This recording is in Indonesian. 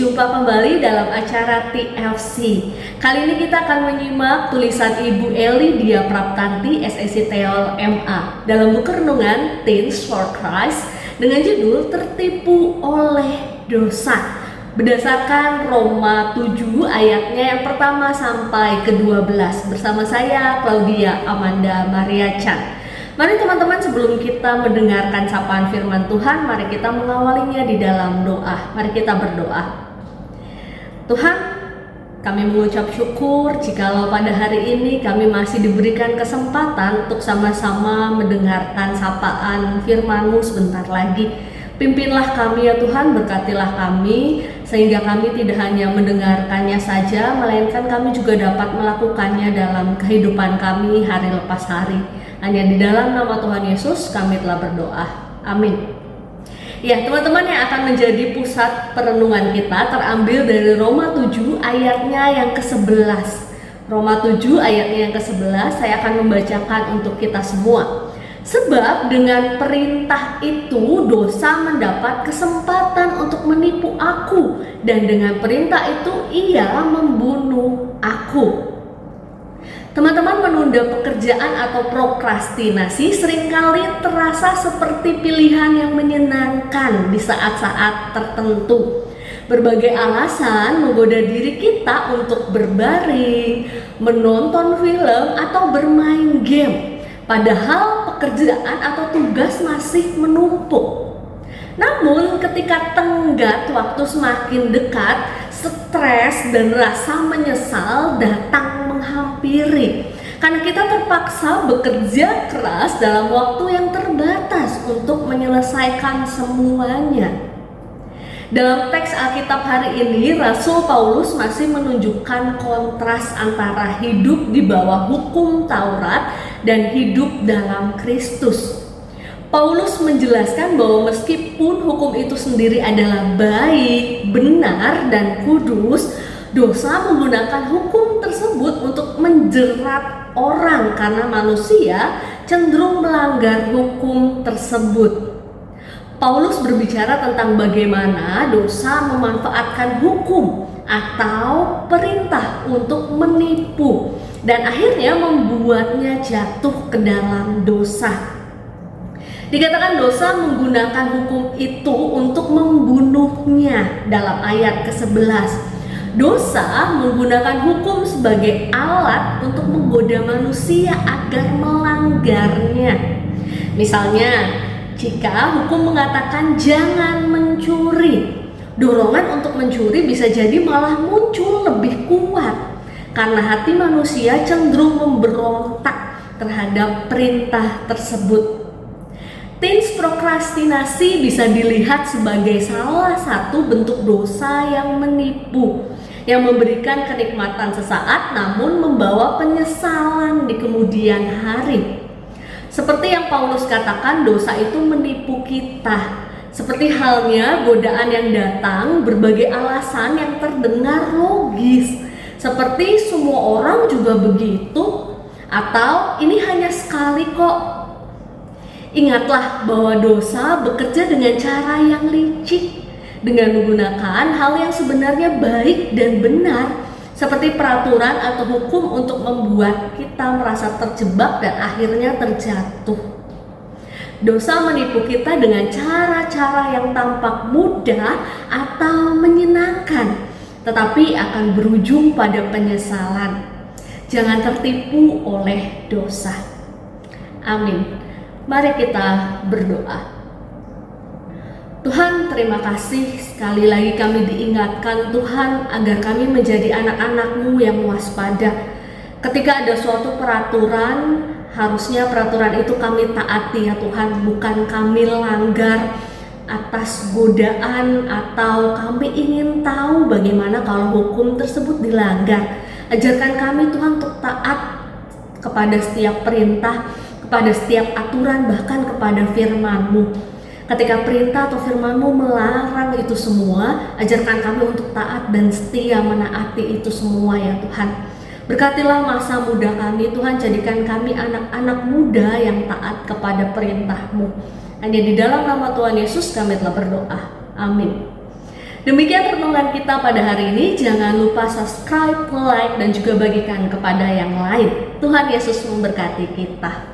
jumpa kembali dalam acara TFC. Kali ini kita akan menyimak tulisan Ibu Eli Dia Praptanti, SSC Teol MA dalam buku renungan Teens for Christ dengan judul Tertipu oleh Dosa. Berdasarkan Roma 7 ayatnya yang pertama sampai ke-12 bersama saya Claudia Amanda Maria Chan. Mari teman-teman, sebelum kita mendengarkan sapaan firman Tuhan, mari kita mengawalinya di dalam doa. Mari kita berdoa. Tuhan, kami mengucap syukur jikalau pada hari ini kami masih diberikan kesempatan untuk sama-sama mendengarkan sapaan firman-Mu sebentar lagi. Pimpinlah kami ya Tuhan, berkatilah kami sehingga kami tidak hanya mendengarkannya saja, melainkan kami juga dapat melakukannya dalam kehidupan kami hari lepas hari. Hanya di dalam nama Tuhan Yesus kami telah berdoa. Amin. Ya teman-teman, yang akan menjadi pusat perenungan kita terambil dari Roma 7 ayatnya yang ke-11. Roma 7 ayatnya yang ke-11 saya akan membacakan untuk kita semua. Sebab dengan perintah itu dosa mendapat kesempatan untuk menipu aku, dan dengan perintah itu ia membunuh aku. Teman-teman, menunda pekerjaan atau prokrastinasi seringkali terasa seperti pilihan yang menyenangkan di saat-saat tertentu. Berbagai alasan menggoda diri kita untuk berbaring, menonton film, atau bermain game. Padahal pekerjaan atau tugas masih menumpuk. Namun ketika tenggat waktu semakin dekat, stres dan rasa menyesal datang menghampiri. Karena kita terpaksa bekerja keras dalam waktu yang terbatas untuk menyelesaikan semuanya. Dalam teks Alkitab hari ini, Rasul Paulus masih menunjukkan kontras antara hidup di bawah hukum Taurat dan hidup dalam Kristus. Paulus menjelaskan bahwa meskipun hukum itu sendiri adalah baik, benar, dan kudus, dosa menggunakan hukum tersebut untuk menjerat orang karena manusia cenderung melanggar hukum tersebut. Paulus berbicara tentang bagaimana dosa memanfaatkan hukum atau perintah untuk menipu dan akhirnya membuatnya jatuh ke dalam dosa. Dikatakan dosa menggunakan hukum itu untuk membunuhnya dalam ayat ke-11. Dosa menggunakan hukum sebagai alat untuk menggoda manusia agar melanggarnya. Misalnya, jika hukum mengatakan jangan mencuri, dorongan untuk mencuri bisa jadi malah muncul lebih kuat karena hati manusia cenderung memberontak terhadap perintah tersebut. Teens prokrastinasi bisa dilihat sebagai salah satu bentuk dosa yang menipu, yang memberikan kenikmatan sesaat namun membawa penyesalan di kemudian hari. Seperti yang Paulus katakan, dosa itu menipu kita. Seperti halnya godaan yang datang berbagai alasan yang terdengar logis. Seperti semua orang juga begitu, atau ini hanya sekali kok. Ingatlah bahwa dosa bekerja dengan cara yang licik, dengan menggunakan hal yang sebenarnya baik dan benar, seperti peraturan atau hukum untuk membuat kita merasa terjebak dan akhirnya terjatuh. Dosa menipu kita dengan cara-cara yang tampak mudah atau menyenangkan, tetapi akan berujung pada penyesalan. Jangan tertipu oleh dosa. Amin. Mari kita berdoa. Tuhan, terima kasih sekali lagi kami diingatkan Tuhan agar kami menjadi anak-anak-Mu yang waspada. Ketika ada suatu peraturan, harusnya peraturan itu kami taati ya Tuhan, bukan kami langgar atas godaan atau kami ingin tahu bagaimana kalau hukum tersebut dilanggar. Ajarkan kami Tuhan untuk taat kepada setiap perintah, kepada setiap aturan, bahkan kepada firman-Mu. Ketika perintah atau firman-Mu melarang itu semua, ajarkan kami untuk taat dan setia menaati itu semua ya Tuhan. Berkatilah masa muda kami Tuhan, jadikan kami anak-anak muda yang taat kepada perintah-Mu. Hanya di dalam nama Tuhan Yesus kami telah berdoa. Amin. Demikian renungan kita pada hari ini. Jangan lupa subscribe, like, dan juga bagikan kepada yang lain. Tuhan Yesus memberkati kita.